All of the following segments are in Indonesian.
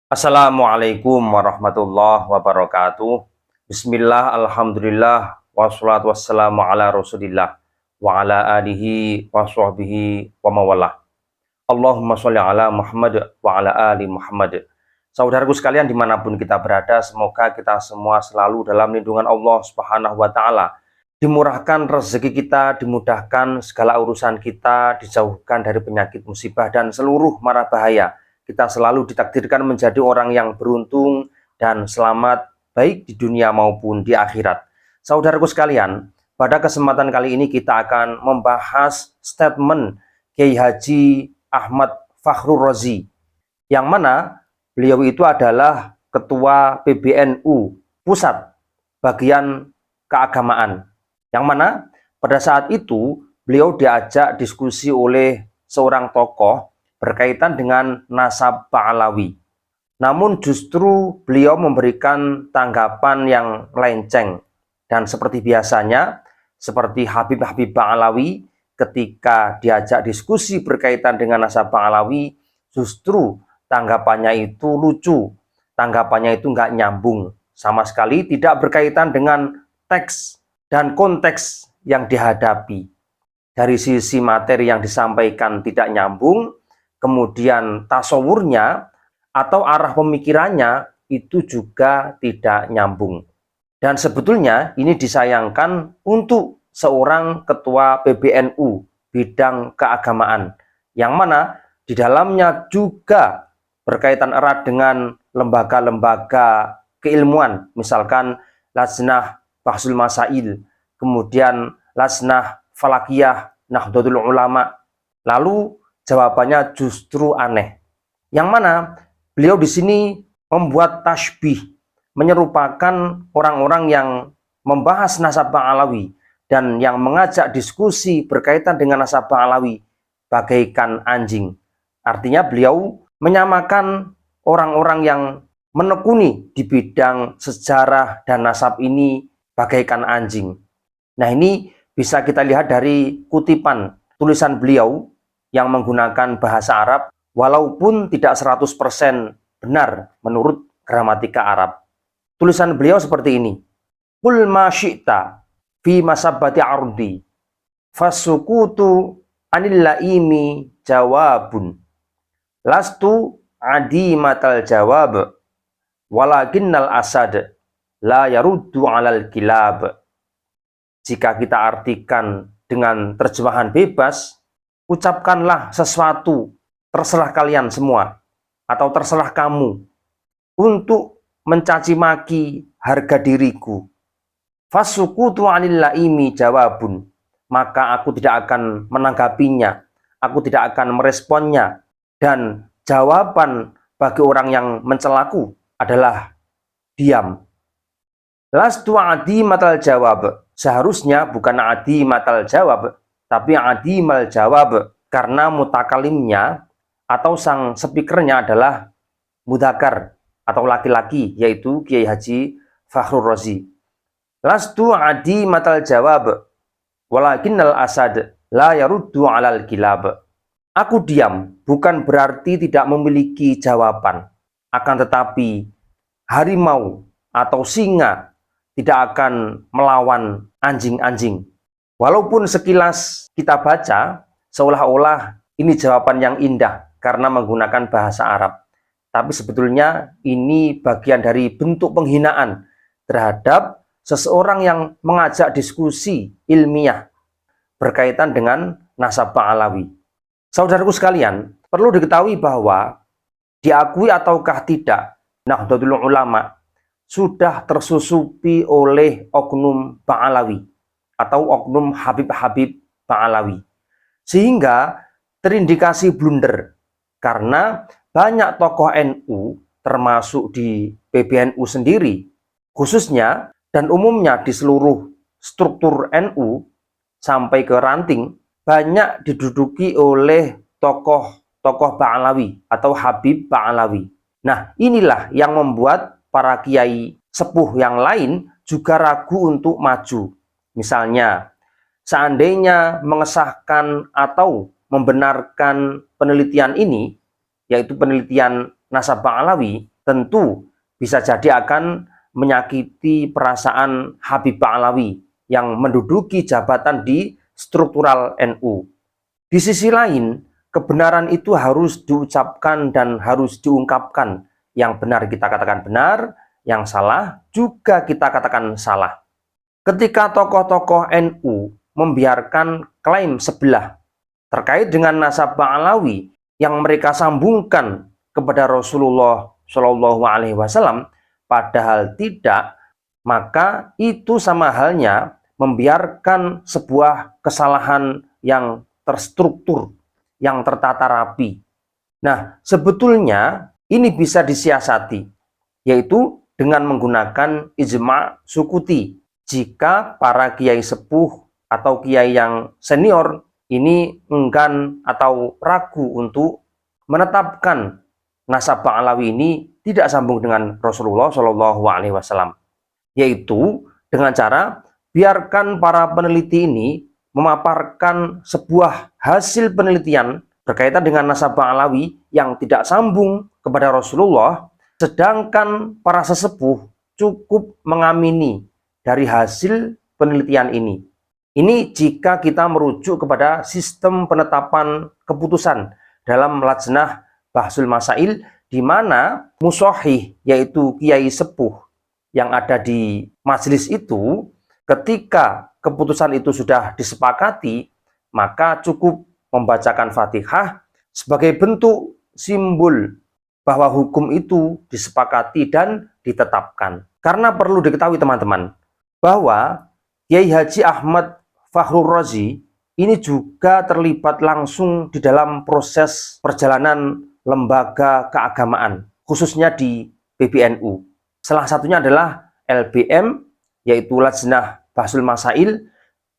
Assalamualaikum warahmatullahi wabarakatuh. Bismillah, alhamdulillah, wassalatu wassalamu ala rasulillah, wa ala alihi wa sahbihi wa mawalah. Allahumma sholli ala Muhammad wa ala ali Muhammad. Saudaraku sekalian dimanapun kita berada, semoga kita semua selalu dalam lindungan Allah Subhanahu wa ta'ala. Dimurahkan rezeki kita, dimudahkan segala urusan kita, dijauhkan dari penyakit musibah dan seluruh mara bahaya. Kita selalu ditakdirkan menjadi orang yang beruntung dan selamat baik di dunia maupun di akhirat. Saudaraku sekalian, pada kesempatan kali ini kita akan membahas statement Kiai Haji Ahmad Fakhrur Razi, yang mana beliau itu adalah Ketua PBNU Pusat Bagian Keagamaan, yang mana pada saat itu beliau diajak diskusi oleh seorang tokoh berkaitan dengan nasab Ba'alawi. Namun justru beliau memberikan tanggapan yang melenceng. Dan seperti biasanya, seperti Habib-Habib Ba'alawi, ketika diajak diskusi berkaitan dengan nasab Ba'alawi, justru tanggapannya itu lucu. Tanggapannya itu nggak nyambung. Sama sekali tidak berkaitan dengan teks dan konteks yang dihadapi. Dari sisi materi yang disampaikan tidak nyambung, kemudian tasawurnya atau arah pemikirannya itu juga tidak nyambung. Dan sebetulnya ini disayangkan untuk seorang ketua PBNU bidang keagamaan, yang mana di dalamnya juga berkaitan erat dengan lembaga-lembaga keilmuan, misalkan Lajnah Bahsul Masail, kemudian Lajnah Falakiyah Nahdlatul Ulama. Lalu jawabannya justru aneh, yang mana beliau di sini membuat tasbih, menyerupakan orang-orang yang membahas nasab Ba'alawi dan yang mengajak diskusi berkaitan dengan nasab Ba'alawi bagaikan anjing. Artinya beliau menyamakan orang-orang yang menekuni di bidang sejarah dan nasab ini bagaikan anjing. Nah, ini bisa kita lihat dari kutipan tulisan beliau yang menggunakan bahasa Arab, walaupun tidak 100% benar menurut gramatika Arab. Tulisan beliau seperti ini: Qul ma syi'ta fi masabbati ardi fasukutu anil laimi jawabun lastu adimatal jawab walakinnal asad la yaruddu alal kilab. Jika kita artikan dengan terjemahan bebas, ucapkanlah sesuatu, terserah kalian semua, atau terserah kamu, untuk mencaci maki harga diriku. Fasukutu anil laimi jawabun, maka aku tidak akan menanggapinya, aku tidak akan meresponnya, dan jawaban bagi orang yang mencelaku adalah diam. Lastu adi matal jawab, seharusnya bukan adi matal jawab, tapi adimal jawab, karena mutakalimnya atau sang speakernya adalah mudakar atau laki-laki, yaitu Kiai Haji Fakhrur Razi. Lastu adimatal jawab walakinnal asad la yaruddu alal kilab. Aku diam bukan berarti tidak memiliki jawaban, akan tetapi harimau atau singa tidak akan melawan anjing-anjing. Walaupun sekilas kita baca seolah-olah ini jawaban yang indah karena menggunakan bahasa Arab, tapi sebetulnya ini bagian dari bentuk penghinaan terhadap seseorang yang mengajak diskusi ilmiah berkaitan dengan nasab Ba'alawi. Saudaraku sekalian, perlu diketahui bahwa diakui ataukah tidak, Nahdlatul Ulama sudah tersusupi oleh oknum Ba'alawi atau oknum Habib-Habib Ba'alawi, sehingga terindikasi blunder karena banyak tokoh NU termasuk di PBNU sendiri khususnya dan umumnya di seluruh struktur NU sampai ke ranting banyak diduduki oleh tokoh-tokoh Ba'alawi atau Habib Ba'alawi. Nah, inilah yang membuat para kiai sepuh yang lain juga ragu untuk maju. Misalnya, seandainya mengesahkan atau membenarkan penelitian ini, yaitu penelitian nasab Ba'alawi, tentu bisa jadi akan menyakiti perasaan Habib Ba'alawi yang menduduki jabatan di struktural NU. Di sisi lain, kebenaran itu harus diucapkan dan harus diungkapkan. Yang benar kita katakan benar, yang salah juga kita katakan salah. Ketika tokoh-tokoh NU membiarkan klaim sebelah terkait dengan nasab Ba'alawi yang mereka sambungkan kepada Rasulullah Shallallahu Alaihi Wasallam, padahal tidak, maka itu sama halnya membiarkan sebuah kesalahan yang terstruktur, yang tertata rapi. Nah, sebetulnya ini bisa disiasati, yaitu dengan menggunakan ijma' sukuti. Jika para kiai sepuh atau kiai yang senior ini enggan atau ragu untuk menetapkan nasab Ba'alawi ini tidak sambung dengan Rasulullah Shallallahu Alaihi Wasallam, yaitu dengan cara biarkan para peneliti ini memaparkan sebuah hasil penelitian berkaitan dengan nasab Ba'alawi yang tidak sambung kepada Rasulullah, sedangkan para sesepuh cukup mengamini dari hasil penelitian ini. Ini jika kita merujuk kepada sistem penetapan keputusan dalam Lajnah Bahsul Masail, di mana musohih, yaitu kiai sepuh yang ada di majelis itu, ketika keputusan itu sudah disepakati, maka cukup membacakan Fatihah sebagai bentuk simbol bahwa hukum itu disepakati dan ditetapkan. Karena perlu diketahui teman-teman, bahwa Kiai Haji Ahmad Fakhrur Razi ini juga terlibat langsung di dalam proses perjalanan lembaga keagamaan, khususnya di PBNU. Salah satunya adalah LBM, yaitu Lajnah Bahsul Masail,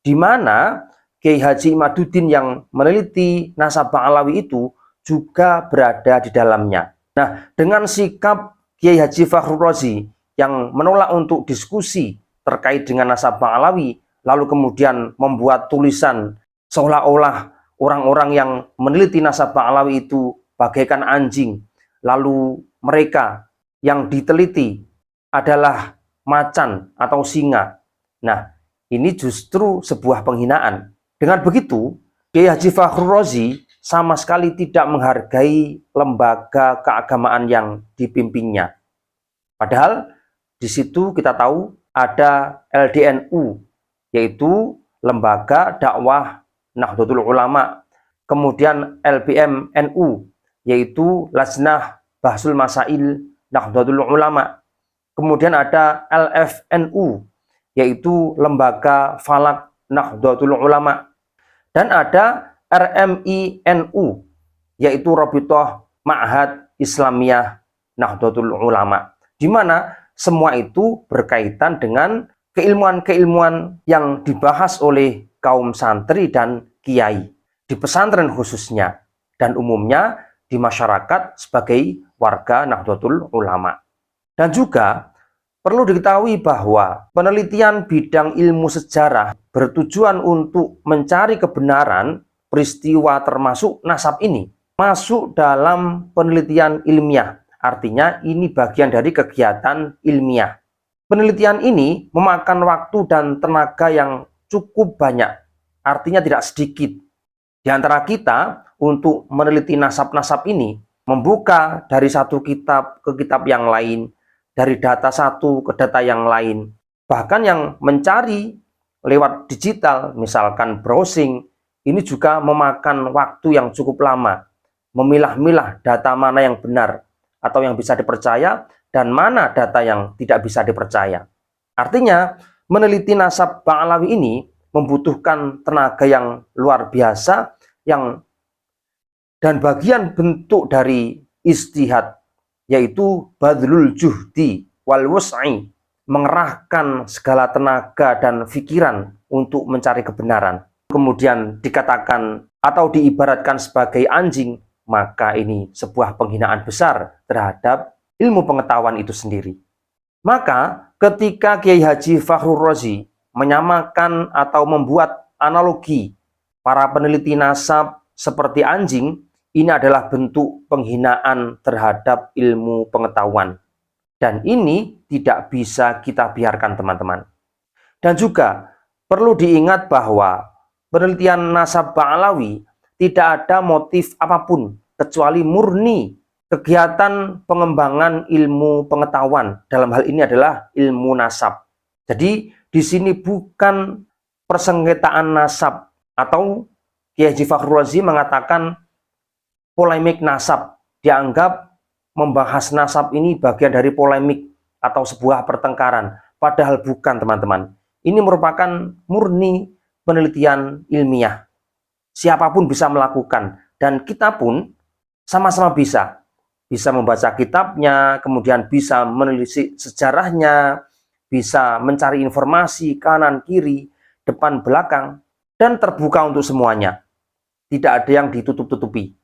di mana Kiai Haji Imaduddin yang meneliti nasab Ba'alawi itu juga berada di dalamnya. Nah, dengan sikap Kiai Haji Fakhrur Razi yang menolak untuk diskusi terkait dengan nasab Ba'alawi, lalu kemudian membuat tulisan seolah-olah orang-orang yang meneliti nasab Ba'alawi itu bagaikan anjing, lalu mereka yang diteliti adalah macan atau singa. Nah, ini justru sebuah penghinaan. Dengan begitu, Kiai Haji Fakhrur Razi sama sekali tidak menghargai lembaga keagamaan yang dipimpinnya. Padahal di situ kita tahu ada LDNU, yaitu Lembaga Dakwah Nahdlatul Ulama, kemudian LBM NU, yaitu Lajnah Bahsul Masail Nahdlatul Ulama, kemudian ada LFNU, yaitu Lembaga Falak Nahdlatul Ulama, dan ada RMINU, yaitu Rabithah Ma'had Islamiyah Nahdlatul Ulama, di mana semua itu berkaitan dengan keilmuan-keilmuan yang dibahas oleh kaum santri dan kiai di pesantren khususnya, dan umumnya di masyarakat sebagai warga Nahdlatul Ulama. Dan juga perlu diketahui bahwa penelitian bidang ilmu sejarah bertujuan untuk mencari kebenaran peristiwa termasuk nasab ini masuk dalam penelitian ilmiah. Artinya ini bagian dari kegiatan ilmiah. Penelitian ini memakan waktu dan tenaga yang cukup banyak, artinya tidak sedikit. Di antara kita untuk meneliti nasab-nasab ini, membuka dari satu kitab ke kitab yang lain, dari data satu ke data yang lain, bahkan yang mencari lewat digital, misalkan browsing, ini juga memakan waktu yang cukup lama, memilah-milah data mana yang benar atau yang bisa dipercaya dan mana data yang tidak bisa dipercaya. Artinya, meneliti nasab Ba'alawi ini membutuhkan tenaga yang luar biasa, dan bagian bentuk dari ijtihad, yaitu badlul juhdi wal wus'i, mengerahkan segala tenaga dan pikiran untuk mencari kebenaran. Kemudian dikatakan atau diibaratkan sebagai anjing, maka ini sebuah penghinaan besar terhadap ilmu pengetahuan itu sendiri. Maka ketika Kiai Haji Fakhrur Razi menyamakan atau membuat analogi para peneliti nasab seperti anjing, ini adalah bentuk penghinaan terhadap ilmu pengetahuan. Dan ini tidak bisa kita biarkan, teman-teman. Dan juga perlu diingat bahwa penelitian nasab Ba'alawi tidak ada motif apapun kecuali murni kegiatan pengembangan ilmu pengetahuan. Dalam hal ini adalah ilmu nasab. Jadi di sini bukan persengketaan nasab, atau Kiai Haji Fakhrul Razi mengatakan polemik nasab. Dianggap membahas nasab ini bagian dari polemik atau sebuah pertengkaran. Padahal bukan, teman-teman. Ini merupakan murni penelitian ilmiah. Siapapun bisa melakukan, dan kita pun sama-sama bisa. Bisa membaca kitabnya, kemudian bisa menelisik sejarahnya, bisa mencari informasi kanan, kiri, depan, belakang, dan terbuka untuk semuanya. Tidak ada yang ditutup-tutupi.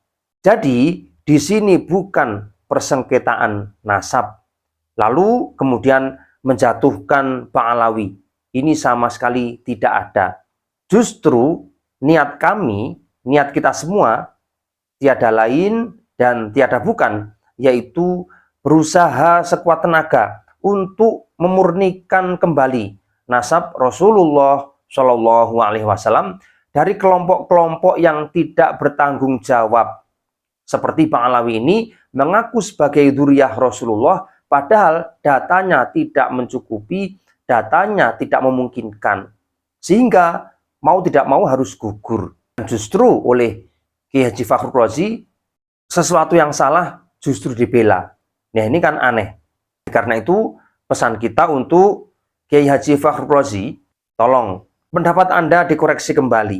Jadi, di sini bukan persengketaan nasab, lalu kemudian menjatuhkan Ba'alawi. Ini sama sekali tidak ada. Justru niat kami, niat kita semua, tiada lain dan tiada bukan, yaitu berusaha sekuat tenaga untuk memurnikan kembali nasab Rasulullah Shallallahu Alaihi Wasallam dari kelompok-kelompok yang tidak bertanggung jawab. Seperti Ba'alawi ini mengaku sebagai dzurriyyah Rasulullah, padahal datanya tidak mencukupi, datanya tidak memungkinkan. Sehingga mau tidak mau harus gugur. Justru oleh Kiai Haji Fakhrul Razi, sesuatu yang salah justru dibela. Nah, ini kan aneh. Karena itu pesan kita untuk Kiai Haji Fakhrul Razi, tolong pendapat Anda dikoreksi kembali.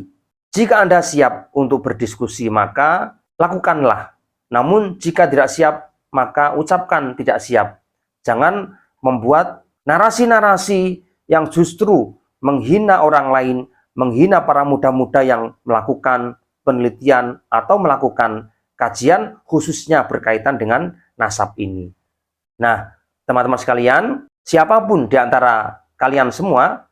Jika Anda siap untuk berdiskusi, maka lakukanlah. Namun jika tidak siap, maka ucapkan tidak siap. Jangan membuat narasi-narasi yang justru menghina orang lain, menghina para muda-muda yang melakukan penelitian atau melakukan kajian khususnya berkaitan dengan nasab ini. Nah, teman-teman sekalian, siapapun di antara kalian semua,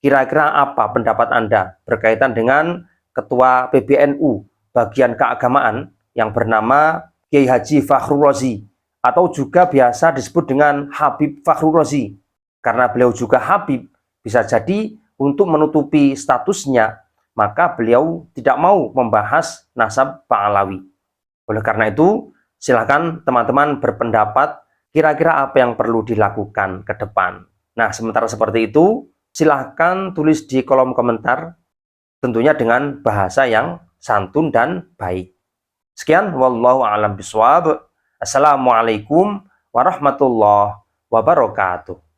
kira-kira apa pendapat Anda berkaitan dengan Ketua PBNU bagian keagamaan yang bernama Kiai Haji Fakhrul Razi, atau juga biasa disebut dengan Habib Fakhrul Razi, karena beliau juga Habib, bisa jadi untuk menutupi statusnya, maka beliau tidak mau membahas nasab Ba'alawi. Oleh karena itu, silakan teman-teman berpendapat kira-kira apa yang perlu dilakukan ke depan. Nah, sementara seperti itu, silahkan tulis di kolom komentar, tentunya dengan bahasa yang santun dan baik. Sekian, wallahu a'lam bishawab. Assalamualaikum warahmatullahi wabarakatuh.